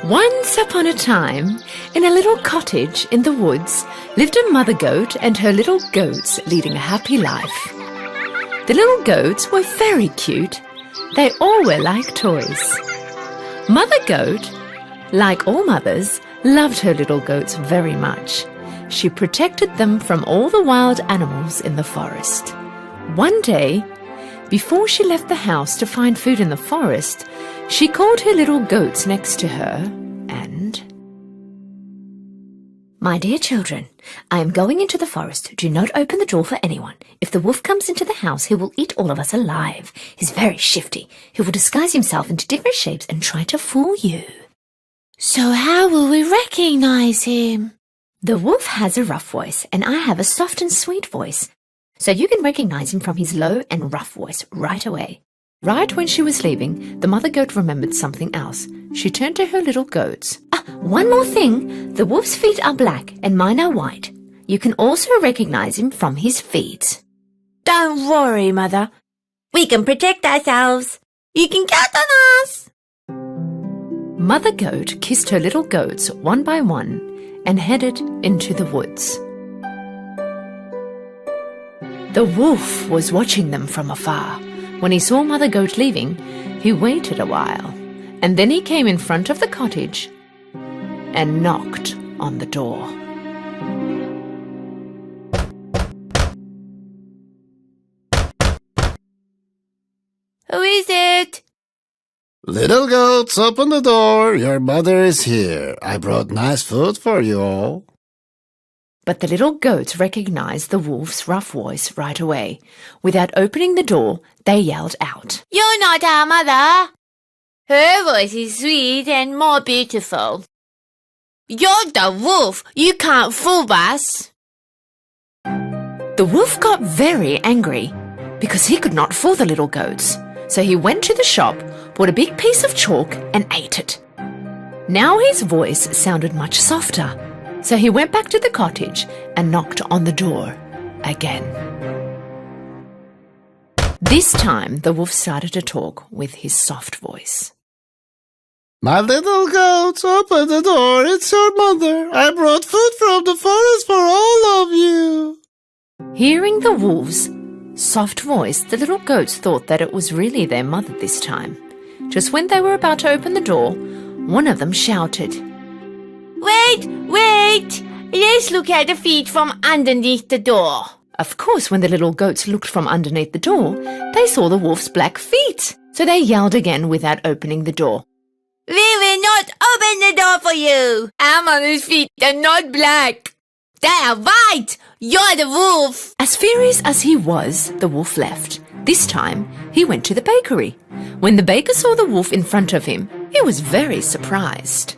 Once upon a time, in a little cottage in the woods, lived a mother goat and her little goats leading a happy life. The little goats were very cute. They all were like toys. Mother goat, like all mothers, loved her little goats very much. She protected them from all the wild animals in the forest. One day, before she left the house to find food in the forest, she called her little goats next to her and... My dear children, I am going into the forest. Do not open the door for anyone. If the wolf comes into the house, he will eat all of us alive. He's very shifty. He will disguise himself into different shapes and try to fool you. So how will we recognize him? The wolf has a rough voice, and I have a soft and sweet voice. So you can recognize him from his low and rough voice right away. Right when she was leaving, the mother goat remembered something else. She turned to her little goats. One more thing. The wolf's feet are black and mine are white. You can also recognize him from his feet. Don't worry, Mother. We can protect ourselves. You can count on us. Mother goat kissed her little goats one by one and headed into the woods. The wolf was watching them from afar. When he saw Mother Goat leaving, he waited a while, and then he came in front of the cottage and knocked on the door. Who is it? Little goats, open the door. Your mother is here. I brought nice food for you all. But the little goats recognized the wolf's rough voice right away. Without opening the door, they yelled out, You're not our mother. Her voice is sweet and more beautiful. You're the wolf. You can't fool us. The wolf got very angry because he could not fool the little goats. So he went to the shop, bought a big piece of chalk and ate it. Now his voice sounded much softer. So he went back to the cottage and knocked on the door again. This time, the wolf started to talk with his soft voice. My little goats, open the door. It's your mother. I brought food from the forest for all of you. Hearing the wolf's soft voice, the little goats thought that it was really their mother this time. Just when they were about to open the door, one of them shouted, Wait! Let's look at the feet from underneath the door. Of course, when the little goats looked from underneath the door, they saw the wolf's black feet. So they yelled again without opening the door. We will not open the door for you. Our mother's feet are not black. They are white. You're the wolf. As furious as he was, the wolf left. This time, he went to the bakery. When the baker saw the wolf in front of him, he was very surprised.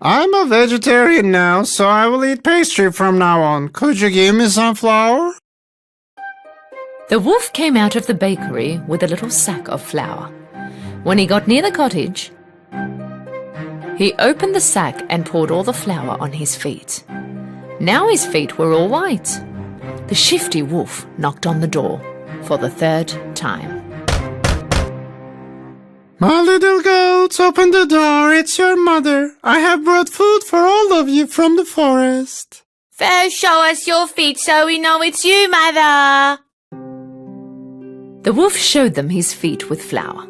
I'm a vegetarian now, so I will eat pastry from now on. Could you give me some flour? The wolf came out of the bakery with a little sack of flour. When he got near the cottage, he opened the sack and poured all the flour on his feet. Now his feet were all white. The shifty wolf knocked on the door for the third time. My little goats, open the door. It's your mother. I have brought food for all of you from the forest. First show us your feet so we know it's you, Mother. The wolf showed them his feet with flour.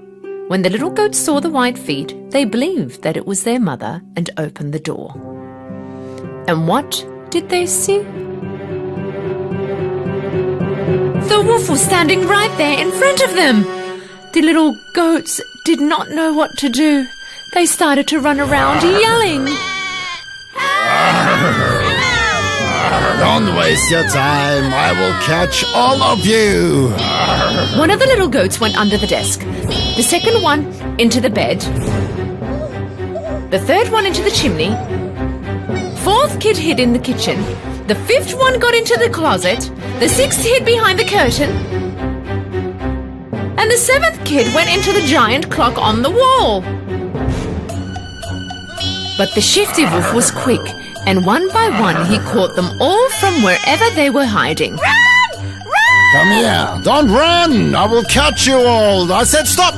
When the little goats saw the white feet, they believed that it was their mother and opened the door. And what did they see? The wolf was standing right there in front of them. The little goats did not know what to do. They started to run around yelling. Don't waste your time. I will catch all of you. One of the little goats went under the desk. The second one into the bed. The third one into the chimney. Fourth kid hid in the kitchen. The fifth one got into the closet. The sixth hid behind the curtain. And the seventh kid went into the giant clock on the wall. But the shifty wolf was quick, and one by one he caught them all from wherever they were hiding. Run! Come here. Don't run. I will catch you all. I said stop.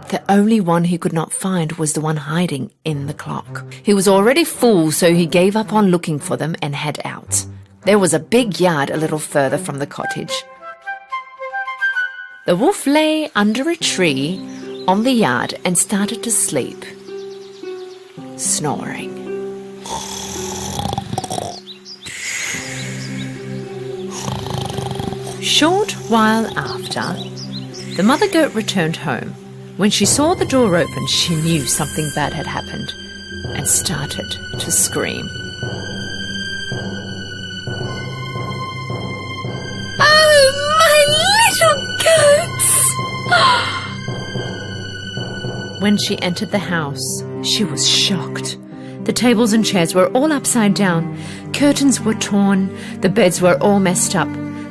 The only one he could not find was the one hiding in the clock. He was already full, so he gave up on looking for them and head out. There was a big yard a little further from the cottage. The wolf lay under a tree on the yard and started to sleep, snoring. Short while after, the mother goat returned home. When she saw the door open, she knew something bad had happened and started to scream. Oh, my little goats! When she entered the house, she was shocked. The tables and chairs were all upside down. Curtains were torn. The beds were all messed up.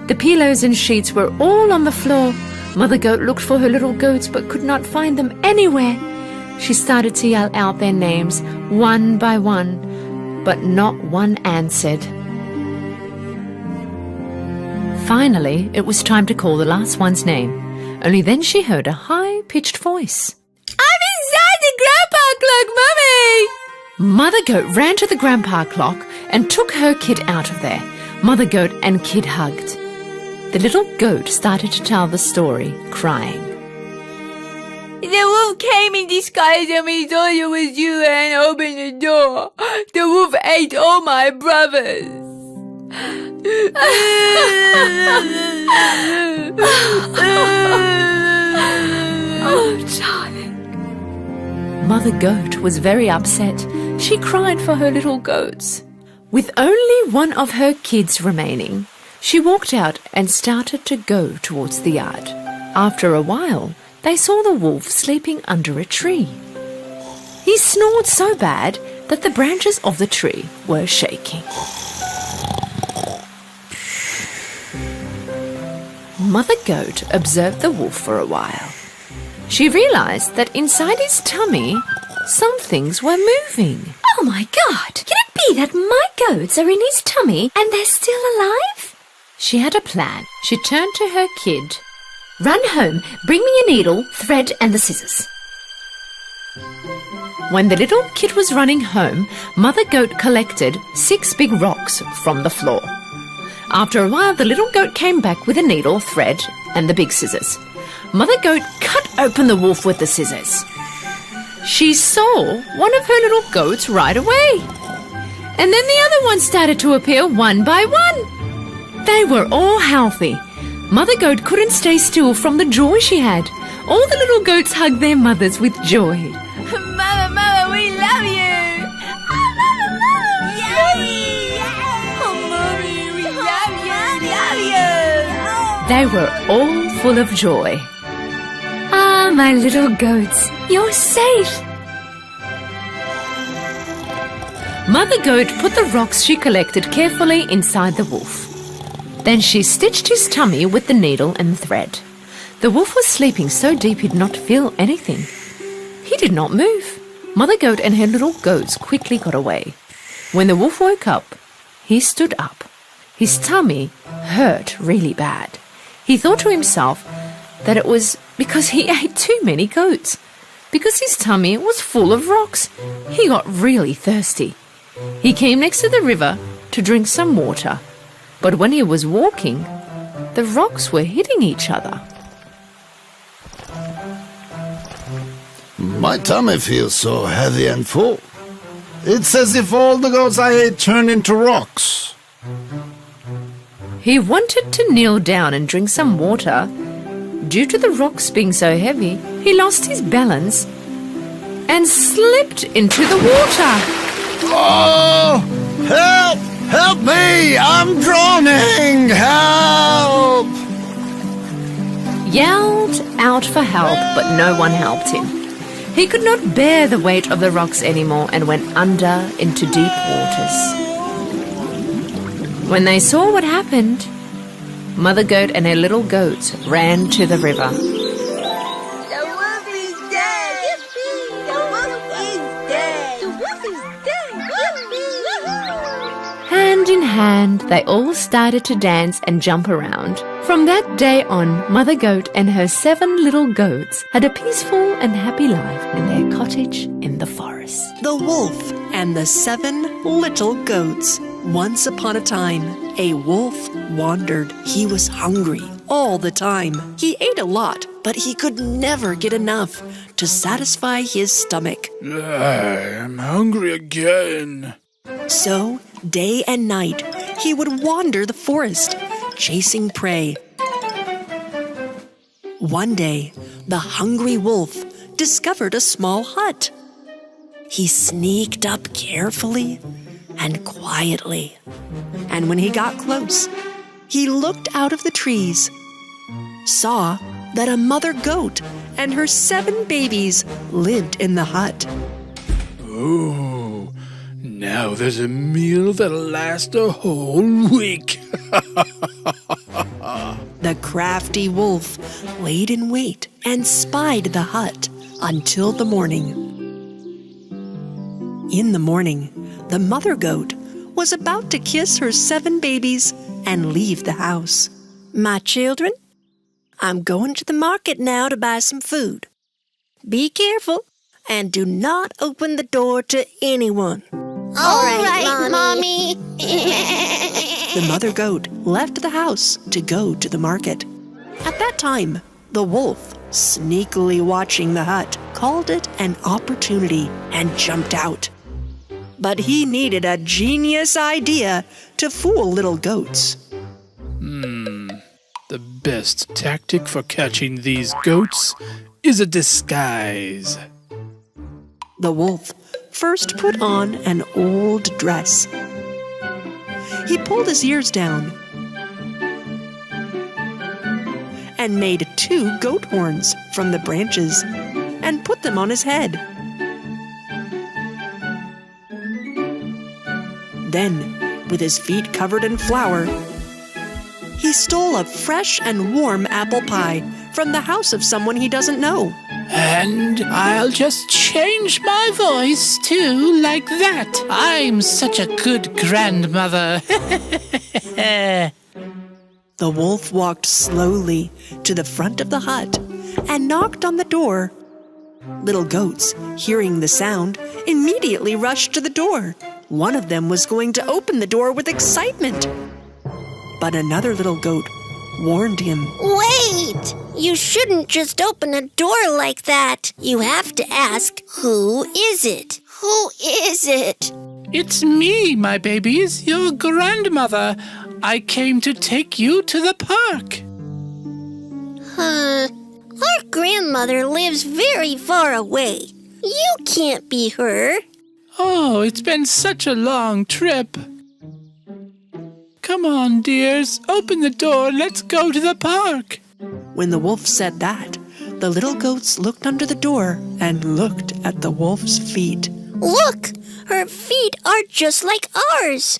The pillows and sheets were all on the floor. Mother Goat looked for her little goats but could not find them anywhere. She started to yell out their names one by one, but not one answered. Finally, it was time to call the last one's name. Only then she heard a high-pitched voice. I'm inside the grandpa clock, Mummy! Mother Goat ran to the grandpa clock and took her kid out of there. Mother Goat and kid hugged. The little goat started to tell the story, crying. The wolf came in disguise and we thought it was you and opened the door. The wolf ate all my brothers. Oh, darling. Mother Goat was very upset. She cried for her little goats. With only one of her kids remaining, she walked out and started to go towards the yard. After a while, they saw the wolf sleeping under a tree. He snored so bad that the branches of the tree were shaking. Mother Goat observed the wolf for a while. She realized that inside his tummy, some things were moving. Oh, my God! Can it be that my goats are in his tummy and they're still alive? She had a plan. She turned to her kid. Run home, bring me a needle, thread and the scissors. When the little kid was running home, Mother Goat collected 6 big rocks from the floor. After a while, the little goat came back with a needle, thread and the big scissors. Mother Goat cut open the wolf with the scissors. She saw one of her little goats right away. And then the other ones started to appear one by one. They were all healthy. Mother Goat couldn't stay still from the joy she had. All the little goats hugged their mothers with joy. Mama, we love you! Oh, Mama! Yay! Oh, Mommy, we love you! They were all full of joy. Ah, my little goats, you're safe! Mother Goat put the rocks she collected carefully inside the wolf. Then she stitched his tummy with the needle and thread. The wolf was sleeping so deep he did not feel anything. He did not move. Mother Goat and her little goats quickly got away. When the wolf woke up, he stood up. His tummy hurt really bad. He thought to himself that it was because he ate too many goats. Because his tummy was full of rocks, he got really thirsty. He came next to the river to drink some water. But when he was walking, the rocks were hitting each other. My tummy feels so heavy and full. It's as if all the goats I ate turned into rocks. He wanted to kneel down and drink some water. Due to the rocks being so heavy, he lost his balance and slipped into the water. Oh! Help! Help me! I'm drowning! Help! Yelled out for help, but no one helped him. He could not bear the weight of the rocks anymore and went under into deep waters. When they saw what happened, Mother Goat and her little goats ran to the river. The wolf is dead! Yippee! The wolf is dead! The wolf is dead! Yippee! Hand in hand, they all started to dance and jump around, From that day on, Mother Goat and her 7 little goats had a peaceful and happy life in their cottage in the forest. The Wolf and the 7 Little Goats. Once upon a time, a wolf wandered. He was hungry all the time. He ate a lot, but he could never get enough to satisfy his stomach. I'm hungry again. So, day and night, he would wander the forest, chasing prey. One day, the hungry wolf discovered a small hut. He sneaked up carefully and quietly, and when he got close, he looked out of the trees, saw that a mother goat and her 7 babies lived in the hut. Oh, now there's a meal that'll last a whole week. The crafty wolf laid in wait and spied the hut until the morning. In the morning, the mother goat was about to kiss her 7 babies and leave the house. "My children, I'm going to the market now to buy some food. Be careful and do not open the door to anyone." All right, Mommy. The mother goat left the house to go to the market. At that time, the wolf, sneakily watching the hut, called it an opportunity and jumped out. But he needed a genius idea to fool little goats. The best tactic for catching these goats is a disguise. The wolf first put on an old dress. He pulled his ears down and made 2 goat horns from the branches and put them on his head. Then, with his feet covered in flour, he stole a fresh and warm apple pie from the house of someone he doesn't know. And I'll just change my voice too, like that. I'm such a good grandmother. The wolf walked slowly to the front of the hut and knocked on the door. Little goats, hearing the sound, immediately rushed to the door. One of them was going to open the door with excitement, but another little goat warned him. Wait! You shouldn't just open a door like that. You have to ask, who is it? Who is it? It's me, my babies, your grandmother. I came to take you to the park. Our grandmother lives very far away. You can't be her. Oh, it's been such a long trip. Come on, dears, open the door. Let's go to the park. When the wolf said that, the little goats looked under the door and looked at the wolf's feet. Look, her feet are just like ours.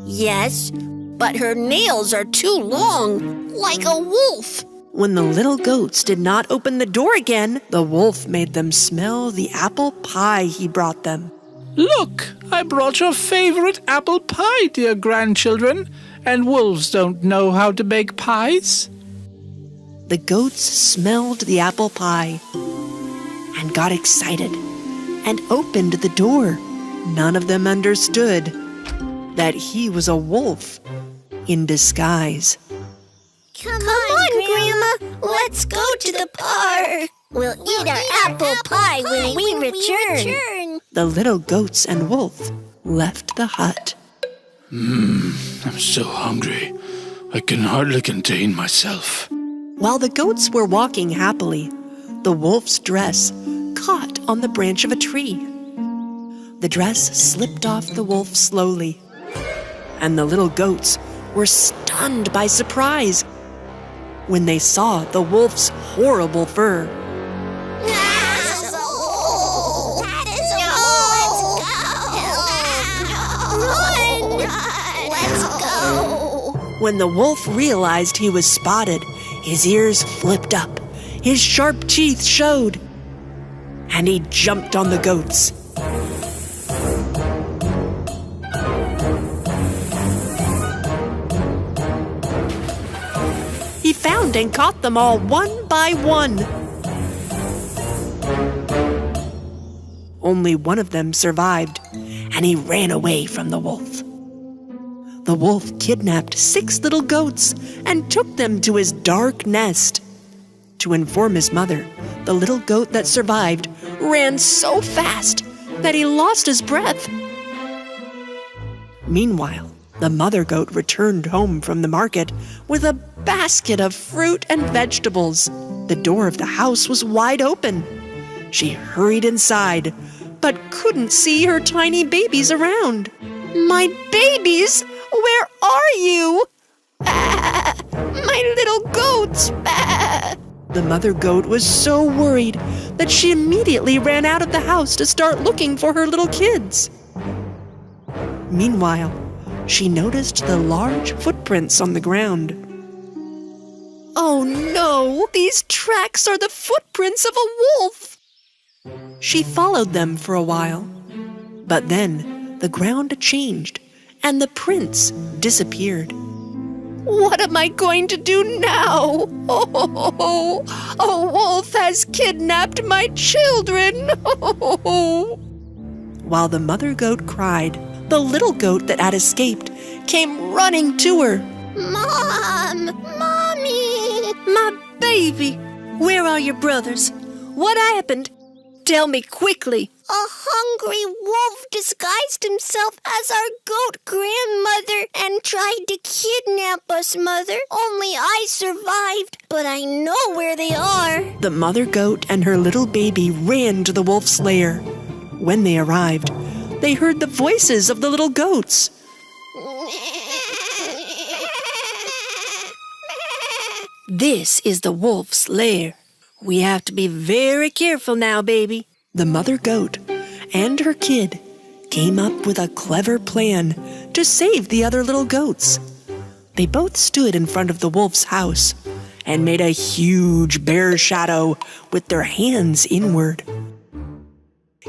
Yes, but her nails are too long, like a wolf. When the little goats did not open the door again, the wolf made them smell the apple pie he brought them. Look, I brought your favorite apple pie, dear grandchildren. And wolves don't know how to bake pies. The goats smelled the apple pie and got excited and opened the door. None of them understood that he was a wolf in disguise. Come on, Grandma. Let's go to the park. We'll eat our apple pie when we return. The little goats and wolf left the hut. I'm so hungry. I can hardly contain myself. While the goats were walking happily, the wolf's dress caught on the branch of a tree. The dress slipped off the wolf slowly, and the little goats were stunned by surprise when they saw the wolf's horrible fur. When the wolf realized he was spotted, his ears flipped up, his sharp teeth showed, and he jumped on the goats. He found and caught them all one by one. Only one of them survived, and he ran away from the wolf. The wolf kidnapped 6 little goats and took them to his dark nest. To inform his mother, the little goat that survived ran so fast that he lost his breath. Meanwhile, the mother goat returned home from the market with a basket of fruit and vegetables. The door of the house was wide open. She hurried inside, but couldn't see her tiny babies around. "My babies, where are you? My little goats!" The mother goat was so worried that she immediately ran out of the house to start looking for her little kids. Meanwhile, she noticed the large footprints on the ground. "Oh no, these tracks are the footprints of a wolf!" She followed them for a while, but then the ground changed and the prints disappeared. "What am I going to do now? Oh, a wolf has kidnapped my children!" While the mother goat cried, the little goat that had escaped came running to her. Mom! Mommy! "My baby, where are your brothers? What happened? Tell me quickly." A hungry wolf disguised himself as our goat grandmother and tried to kidnap us, Mother. Only I survived, but I know where they are. The mother goat and her little baby ran to the wolf's lair. When they arrived, they heard the voices of the little goats. "This is the wolf's lair. We have to be very careful now, baby." The mother goat and her kid came up with a clever plan to save the other little goats. They both stood in front of the wolf's house and made a huge bear shadow with their hands inward.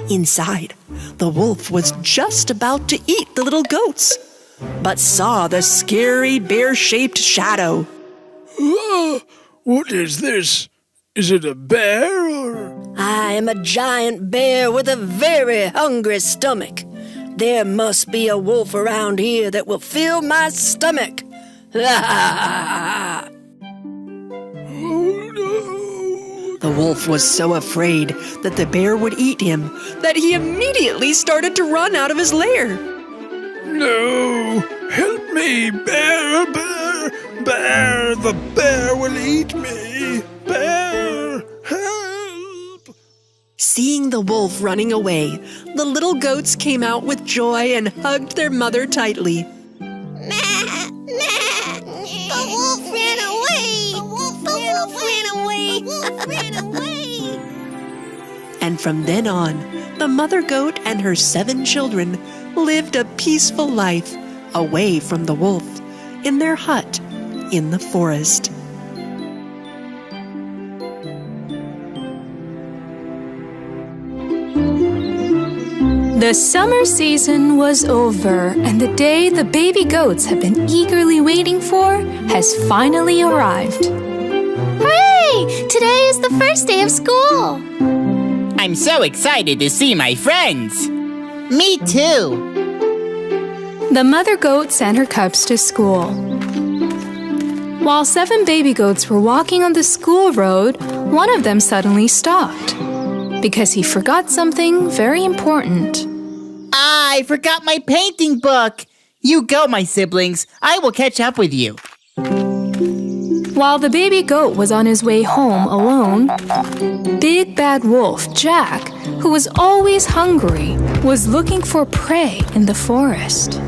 Inside, the wolf was just about to eat the little goats, but saw the scary bear-shaped shadow. What is this? Is it a bear or... "I am a giant bear with a very hungry stomach. There must be a wolf around here that will fill my stomach." Oh no! The wolf was so afraid that the bear would eat him that he immediately started to run out of his lair. No! Help me, bear, bear, bear! The bear will eat me! Bear, help! Seeing the wolf running away, the little goats came out with joy and hugged their mother tightly. The wolf ran away! The wolf ran away! The wolf ran away! And from then on, the mother goat and her 7 children lived a peaceful life away from the wolf in their hut in the forest. The summer season was over, and the day the baby goats have been eagerly waiting for has finally arrived. Hooray! Today is the first day of school! I'm so excited to see my friends. Me too. The mother goat sent her cubs to school. While 7 baby goats were walking on the school road, one of them suddenly stopped because he forgot something very important. I forgot my painting book. You go, my siblings. I will catch up with you. While the baby goat was on his way home alone, Big Bad Wolf Jack, who was always hungry, was looking for prey in the forest.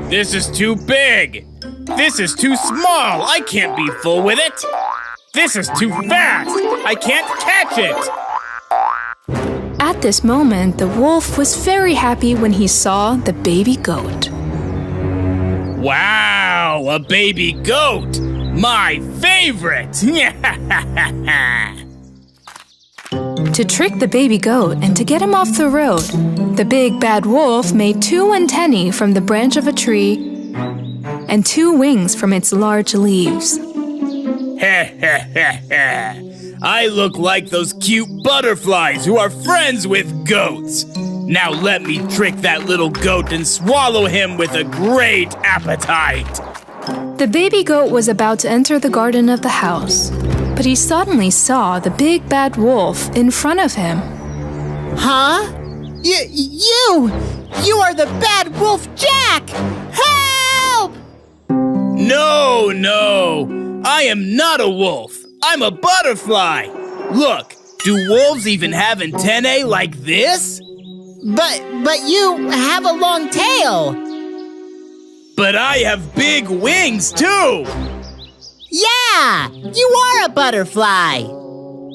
This is too big. This is too small. I can't be full with it. This is too fast. I can't catch it. At this moment, the wolf was very happy when he saw the baby goat. Wow, a baby goat. My favorite. To trick the baby goat and to get him off the road, the Big Bad Wolf made 2 antennae from the branch of a tree and 2 wings from its large leaves. I look like those cute butterflies who are friends with goats. Now let me trick that little goat and swallow him with a great appetite. The baby goat was about to enter the garden of the house, but he suddenly saw the big bad wolf in front of him. Huh? You are the bad wolf Jack! Help! No, I am not a wolf. I'm a butterfly. Look, do wolves even have antennae like this? But you have a long tail. But I have big wings too. Yeah, you are a butterfly.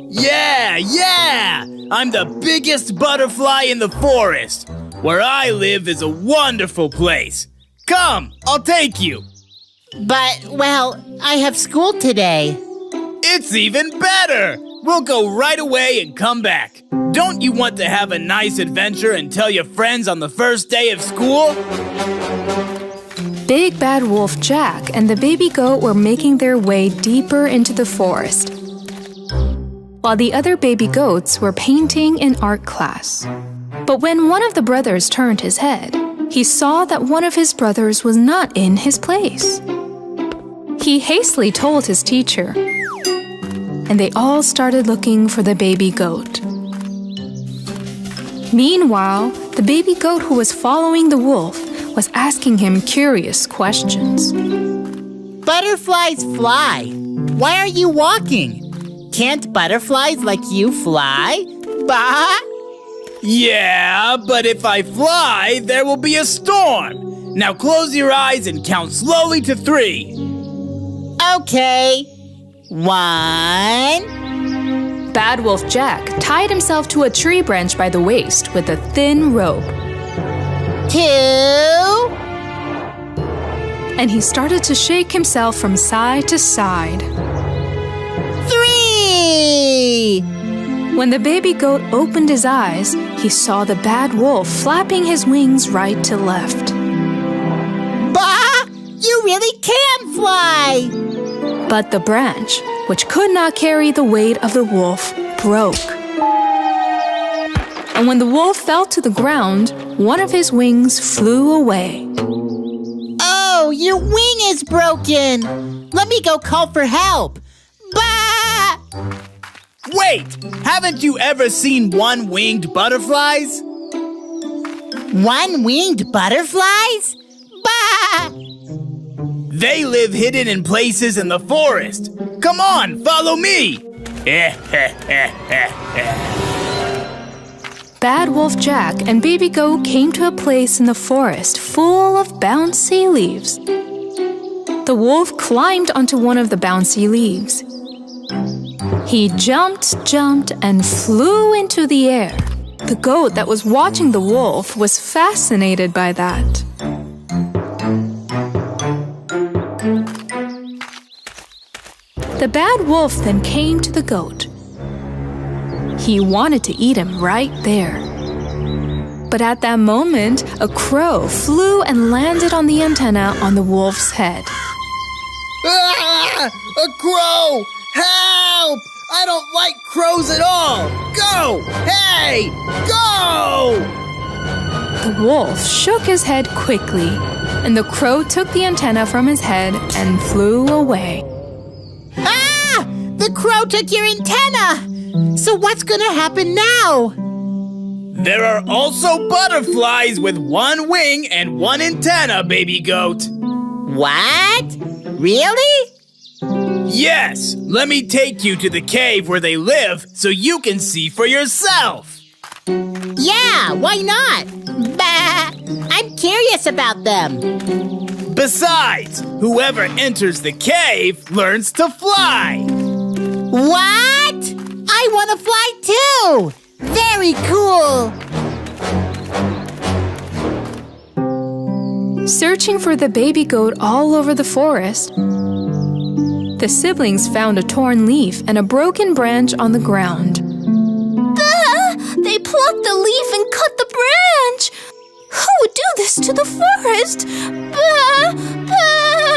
Yeah. I'm the biggest butterfly in the forest. Where I live is a wonderful place. Come, I'll take you. But, well, I have school today. It's even better. We'll go right away and come back. Don't you want to have a nice adventure and tell your friends on the first day of school? Big Bad Wolf Jack and the baby goat were making their way deeper into the forest, while the other baby goats were painting in art class. But when one of the brothers turned his head, he saw that one of his brothers was not in his place. He hastily told his teacher, and they all started looking for the baby goat. Meanwhile, the baby goat who was following the wolf was asking him curious questions. Butterflies fly. Why are you walking? Can't butterflies like you fly? Bah! Yeah, but if I fly, there will be a storm. Now close your eyes and count slowly to 3. Okay. 1. Bad Wolf Jack tied himself to a tree branch by the waist with a thin rope. 2. And he started to shake himself from side to side. 3. When the baby goat opened his eyes, he saw the bad wolf flapping his wings right to left. Bah! You really can fly! But the branch, which could not carry the weight of the wolf, broke. And when the wolf fell to the ground, one of his wings flew away. Oh, your wing is broken! Let me go call for help! Bah! Wait! Haven't you ever seen one-winged butterflies? One-winged butterflies? Bah! They live hidden in places in the forest. Come on, follow me! Bad Wolf Jack and Baby Goat came to a place in the forest full of bouncy leaves. The wolf climbed onto one of the bouncy leaves. He jumped, and flew into the air. The goat that was watching the wolf was fascinated by that. The bad wolf then came to the goat. He wanted to eat him right there. But at that moment, a crow flew and landed on the antenna on the wolf's head. Ah! A crow! Help! I don't like crows at all! Go! Hey! Go! The wolf shook his head quickly, and the crow took the antenna from his head and flew away. Ah! The crow took your antenna! So what's gonna happen now? There are also butterflies with one wing and one antenna, baby goat. What? Really? Yes, let me take you to the cave where they live so you can see for yourself. Yeah, why not? Bah! I'm curious about them. Besides, whoever enters the cave learns to fly. What? I want to fly too! Very cool! Searching for the baby goat all over the forest, the siblings found a torn leaf and a broken branch on the ground. They plucked the leaf and cut the branch! Who would do this to the forest? Bah! Bah!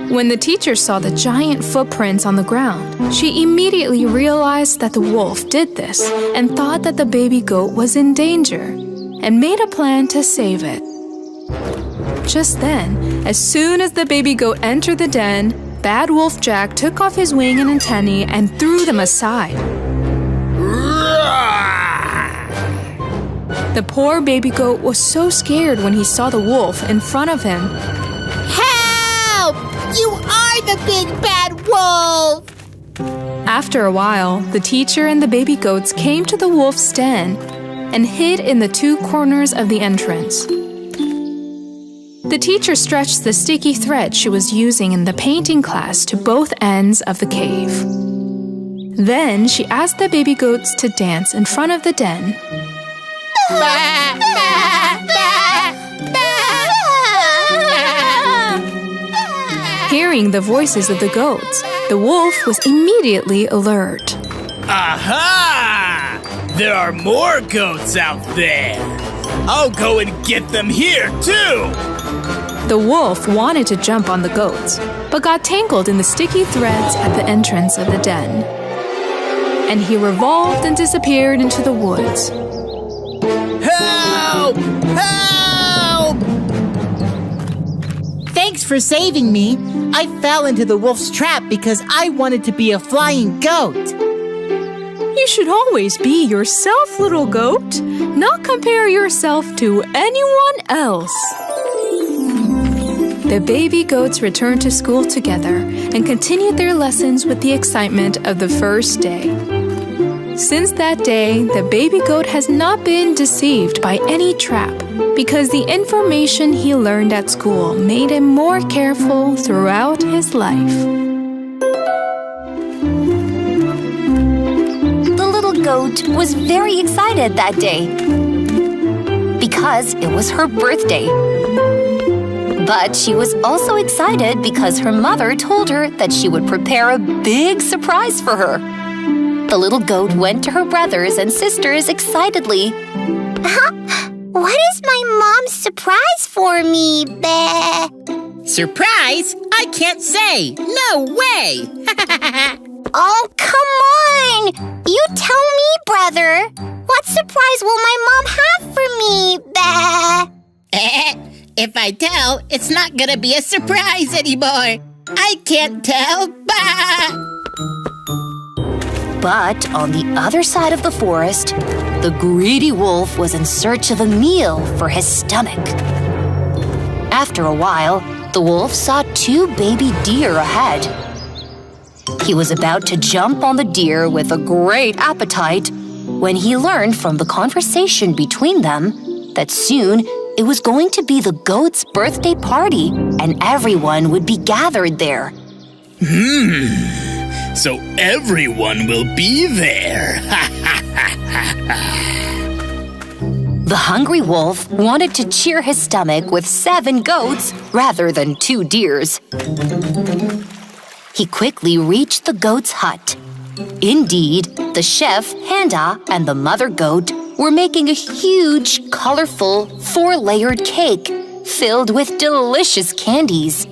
When the teacher saw the giant footprints on the ground, she immediately realized that the wolf did this and thought that the baby goat was in danger and made a plan to save it. Just then, as soon as the baby goat entered the den, Bad Wolf Jack took off his wing and antennae and threw them aside. The poor baby goat was so scared when he saw the wolf in front of him. Help! You are the big bad wolf! After a while, the teacher and the baby goats came to the wolf's den and hid in the two corners of the entrance. The teacher stretched the sticky thread she was using in the painting class to both ends of the cave. Then she asked the baby goats to dance in front of the den. Hearing the voices of the goats, the wolf was immediately alert. Aha! There are more goats out there. I'll go and get them here, too. The wolf wanted to jump on the goats, but got tangled in the sticky threads at the entrance of the den. And he revolved and disappeared into the woods. Help! Help! Thanks for saving me. I fell into the wolf's trap because I wanted to be a flying goat. You should always be yourself, little goat. Not compare yourself to anyone else. The baby goats returned to school together and continued their lessons with the excitement of the first day. Since that day, the baby goat has not been deceived by any trap because the information he learned at school made him more careful throughout his life. The little goat was very excited that day because it was her birthday. But she was also excited because her mother told her that she would prepare a big surprise for her. The little goat went to her brothers and sisters excitedly. What is my mom's surprise for me, Bah? Surprise? I can't say. No way! Oh, come on! You tell me, brother. What surprise will my mom have for me, Bah? If I tell, it's not gonna be a surprise anymore. I can't tell. Bah! But on the other side of the forest, the greedy wolf was in search of a meal for his stomach. After a while, the wolf saw two baby deer ahead. He was about to jump on the deer with a great appetite when he learned from the conversation between them that soon it was going to be the goat's birthday party and everyone would be gathered there. So everyone will be there. The hungry wolf wanted to cheer his stomach with 7 goats rather than 2 deers. He quickly reached the goat's hut. Indeed, the chef, Handa, and the mother goat were making a huge, colorful, 4-layered cake filled with delicious candies.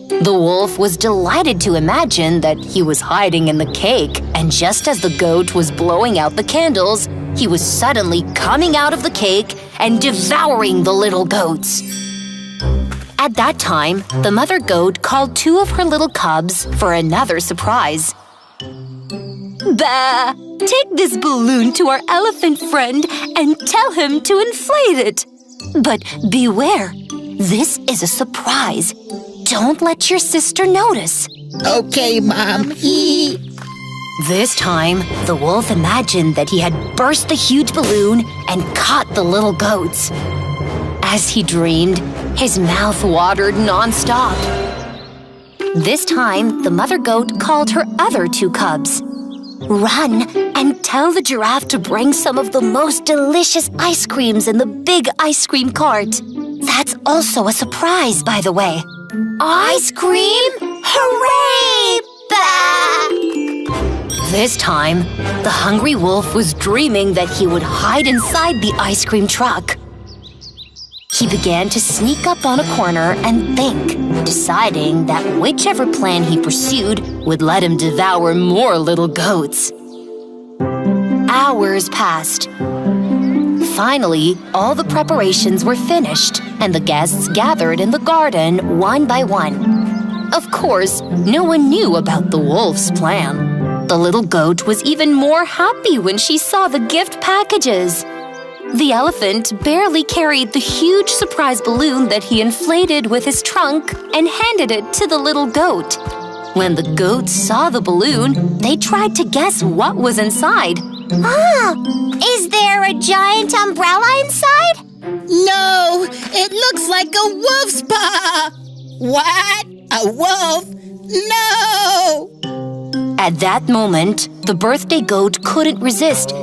The wolf was delighted to imagine that he was hiding in the cake, and just as the goat was blowing out the candles, he was suddenly coming out of the cake and devouring the little goats. At that time, the mother goat called 2 of her little cubs for another surprise. Bah! Take this balloon to our elephant friend and tell him to inflate it. But beware, this is a surprise. Don't let your sister notice. Okay, Mom. This time, the wolf imagined that he had burst the huge balloon and caught the little goats. As he dreamed, his mouth watered nonstop. This time, the mother goat called her other 2 cubs. Run and tell the giraffe to bring some of the most delicious ice creams in the big ice cream cart. That's also a surprise, by the way. Ice cream? Hooray! Bah! This time, the hungry wolf was dreaming that he would hide inside the ice cream truck. He began to sneak up on a corner and think, deciding that whichever plan he pursued would let him devour more little goats. Hours passed. Finally, all the preparations were finished, and the guests gathered in the garden one by one. Of course, no one knew about the wolf's plan. The little goat was even more happy when she saw the gift packages. The elephant barely carried the huge surprise balloon that he inflated with his trunk and handed it to the little goat. When the goats saw the balloon, they tried to guess what was inside. Ah, is there a giant umbrella inside? No, it looks like a wolf's paw. What? A wolf? No! At that moment, the birthday goat couldn't resist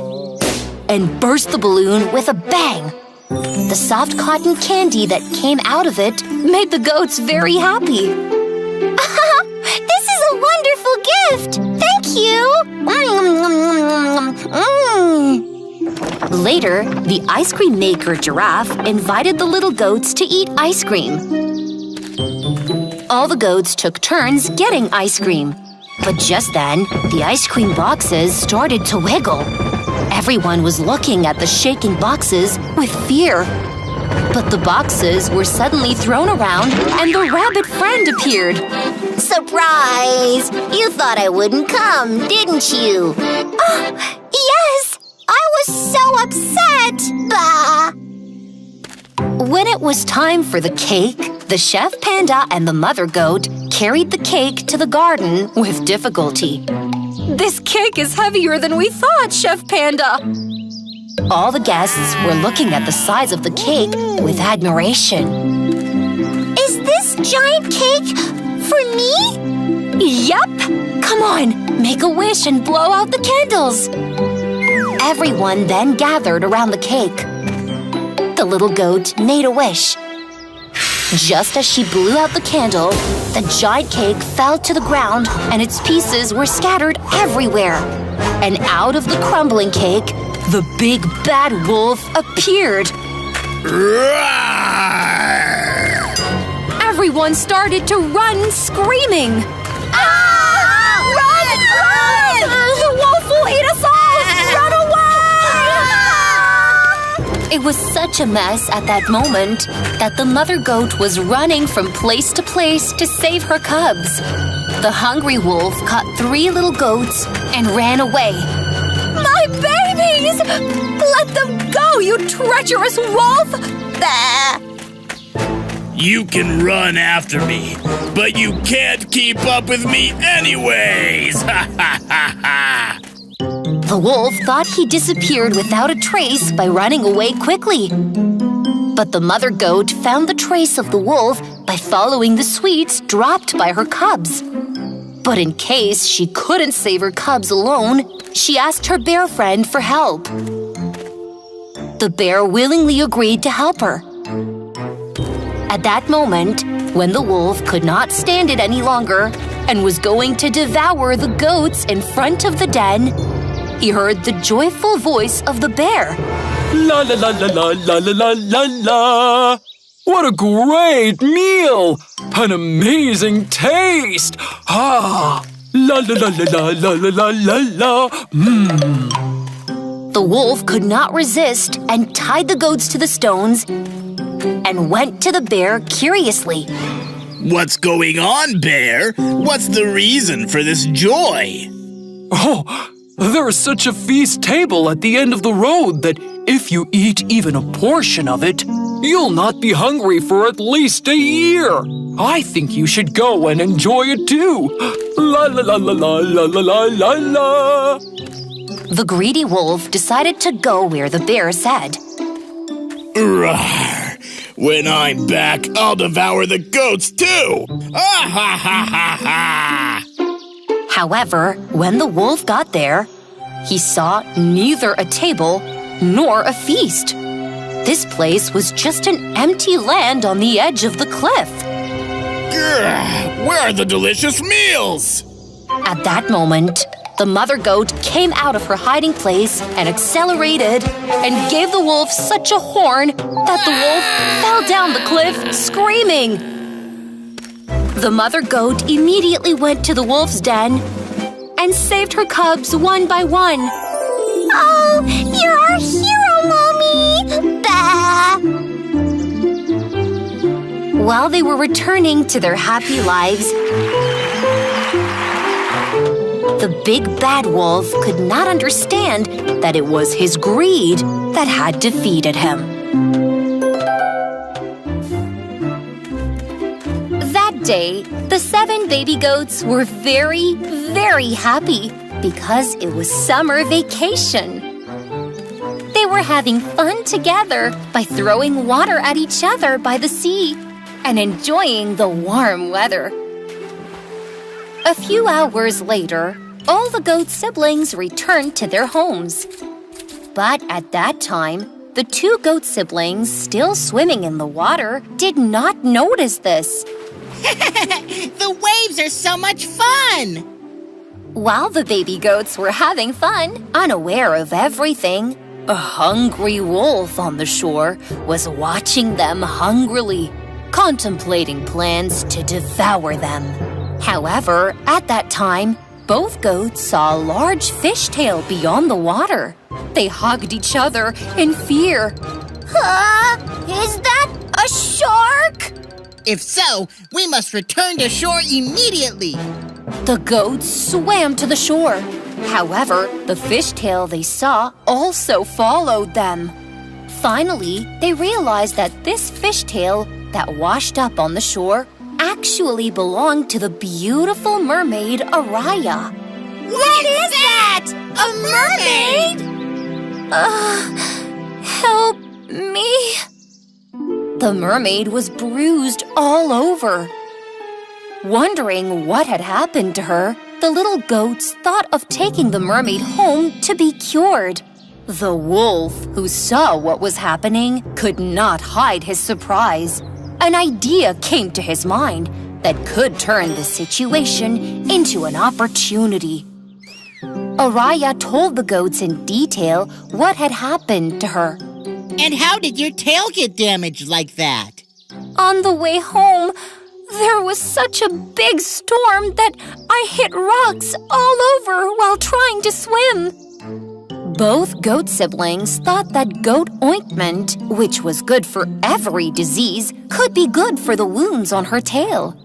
and burst the balloon with a bang. The soft cotton candy that came out of it made the goats very happy. This is a wonderful gift! Thank you! Later, the ice cream maker Giraffe invited the little goats to eat ice cream. All the goats took turns getting ice cream. But just then, the ice cream boxes started to wiggle. Everyone was looking at the shaking boxes with fear. But the boxes were suddenly thrown around and the rabbit friend appeared. Surprise! You thought I wouldn't come, didn't you? Oh, yes! I was so upset! Bah! When it was time for the cake, the chef panda and the mother goat carried the cake to the garden with difficulty. This cake is heavier than we thought, Chef Panda! All the guests were looking at the size of the cake with admiration. Is this giant cake for me? Yup! Come on, make a wish and blow out the candles! Everyone then gathered around the cake. The little goat made a wish. Just as she blew out the candle, the giant cake fell to the ground and its pieces were scattered everywhere. And out of the crumbling cake, the big bad wolf appeared. Everyone started to run, screaming. Ah! Run! The wolf will eat us all! Run away! It was such a mess at that moment that the mother goat was running from place to place to save her cubs. The hungry wolf caught 3 little goats and ran away. My babies! Let them go, you treacherous wolf! Bah! You can run after me, but you can't keep up with me anyways! Ha ha ha ha! The wolf thought he disappeared without a trace by running away quickly. But the mother goat found the trace of the wolf by following the sweets dropped by her cubs. But in case she couldn't save her cubs alone, she asked her bear friend for help. The bear willingly agreed to help her. At that moment, when the wolf could not stand it any longer and was going to devour the goats in front of the den, he heard the joyful voice of the bear. La la la la la la la la la la! What a great meal! An amazing taste! Ah! La la la la la la la la la! Mmm! The wolf could not resist and tied the goats to the stones and went to the bear curiously. What's going on, bear? What's the reason for this joy? Oh, there is such a feast table at the end of the road that if you eat even a portion of it, you'll not be hungry for at least a year. I think you should go and enjoy it too. La la la la la la la la la la. The greedy wolf decided to go where the bear said. Rawr! When I'm back, I'll devour the goats too! Ah ha ha ha ha! However, when the wolf got there, he saw neither a table nor a feast. This place was just an empty land on the edge of the cliff. Grr, where are the delicious meals? At that moment, The mother goat came out of her hiding place and accelerated and gave the wolf such a horn that the wolf fell down the cliff screaming. The mother goat immediately went to the wolf's den and saved her cubs one by one. Oh, you're our hero, Mommy! Bah! While they were returning to their happy lives, the big bad wolf could not understand that it was his greed that had defeated him. That day, the 7 baby goats were very, very happy because it was summer vacation. They were having fun together by throwing water at each other by the sea and enjoying the warm weather. A few hours later, all the goat siblings returned to their homes. But at that time, the 2 goat siblings still swimming in the water did not notice this. The waves are so much fun! While the baby goats were having fun, unaware of everything, a hungry wolf on the shore was watching them hungrily, contemplating plans to devour them. However, at that time, both goats saw a large fishtail beyond the water. They hugged each other in fear. Is that a shark? If so, we must return to shore immediately. The goats swam to the shore. However, the fishtail they saw also followed them. Finally, they realized that this fishtail that washed up on the shore actually belonged to the beautiful mermaid Araya. What is that? A mermaid? Help me. The mermaid was bruised all over. Wondering what had happened to her, the little goats thought of taking the mermaid home to be cured. The wolf, who saw what was happening, could not hide his surprise. An idea came to his mind that could turn the situation into an opportunity. Araya told the goats in detail what had happened to her. And how did your tail get damaged like that? On the way home, there was such a big storm that I hit rocks all over while trying to swim. Both goat siblings thought that goat ointment, which was good for every disease, could be good for the wounds on her tail.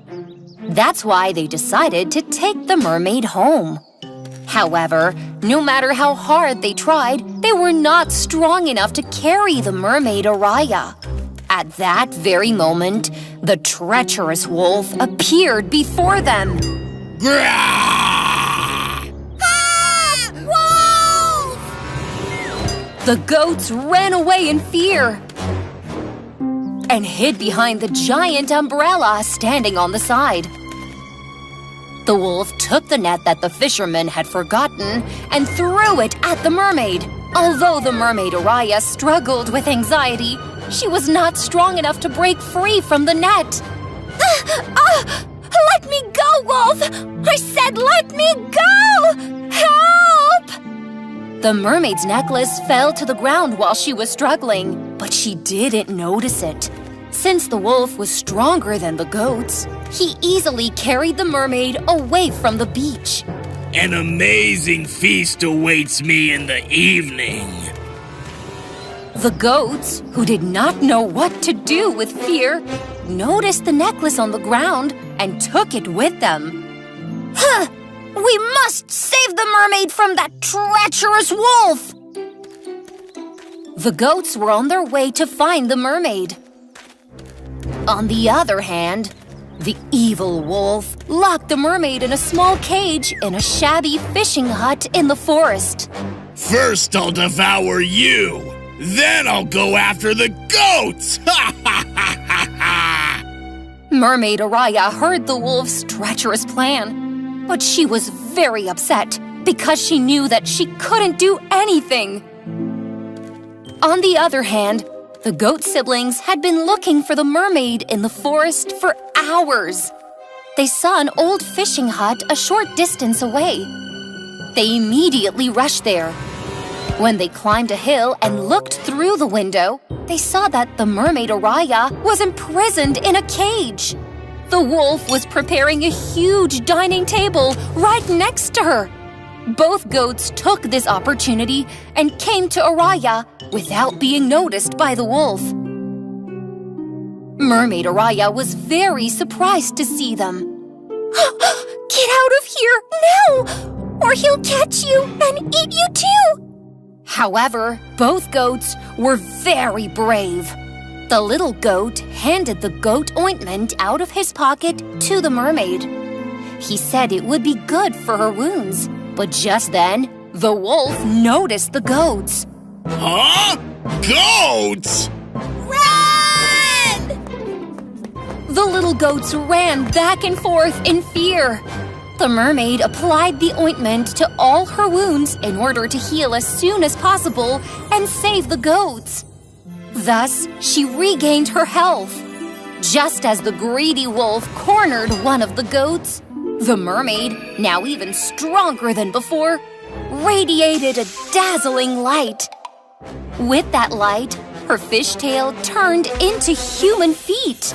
That's why they decided to take the mermaid home. However, no matter how hard they tried, they were not strong enough to carry the mermaid Araya. At that very moment, the treacherous wolf appeared before them. Wolf! The goats ran away in fear and hid behind the giant umbrella standing on the side. The wolf took the net that the fisherman had forgotten and threw it at the mermaid. Although the mermaid Araya struggled with anxiety, she was not strong enough to break free from the net. Let me go, Wolf! I said let me go! Help! The mermaid's necklace fell to the ground while she was struggling, but she didn't notice it. Since the wolf was stronger than the goats, he easily carried the mermaid away from the beach. An amazing feast awaits me in the evening. The goats, who did not know what to do with fear, noticed the necklace on the ground and took it with them. We must save the mermaid from that treacherous wolf! The goats were on their way to find the mermaid. On the other hand, the evil wolf locked the mermaid in a small cage in a shabby fishing hut in the forest. First I'll devour you, then I'll go after the goats! Mermaid Araya heard the wolf's treacherous plan, but she was very upset because she knew that she couldn't do anything. On the other hand, the goat siblings had been looking for the mermaid in the forest for hours. They saw an old fishing hut a short distance away. They immediately rushed there. When they climbed a hill and looked through the window, they saw that the mermaid Araya was imprisoned in a cage. The wolf was preparing a huge dining table right next to her. Both goats took this opportunity and came to Araya without being noticed by the wolf. Mermaid Araya was very surprised to see them. "Get out of here now, or he'll catch you and eat you too!" However, both goats were very brave. The little goat handed the goat ointment out of his pocket to the mermaid. He said it would be good for her wounds, but just then, the wolf noticed the goats. Huh? Goats? Run! The little goats ran back and forth in fear. The mermaid applied the ointment to all her wounds in order to heal as soon as possible and save the goats. Thus, she regained her health. Just as the greedy wolf cornered one of the goats, the mermaid, now even stronger than before, radiated a dazzling light. With that light, her fishtail turned into human feet.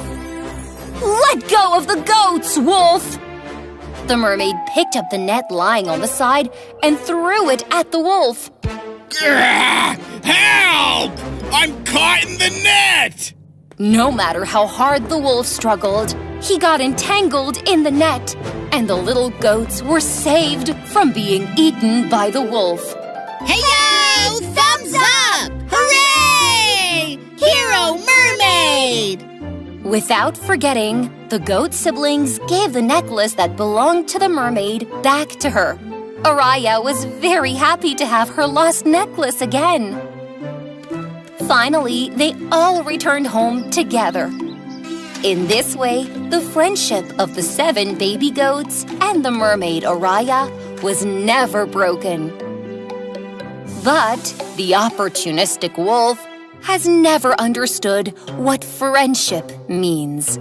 "Let go of the goats, wolf!" The mermaid picked up the net lying on the side and threw it at the wolf. Help! I'm caught in the net! No matter how hard the wolf struggled, he got entangled in the net, and the little goats were saved from being eaten by the wolf. Hey-yo! Thumbs up! Hooray! Hero Mermaid! Without forgetting, the goat siblings gave the necklace that belonged to the mermaid back to her. Araya was very happy to have her lost necklace again. Finally, they all returned home together. In this way, the friendship of the 7 baby goats and the mermaid Araya was never broken. But the opportunistic wolf has never understood what friendship means.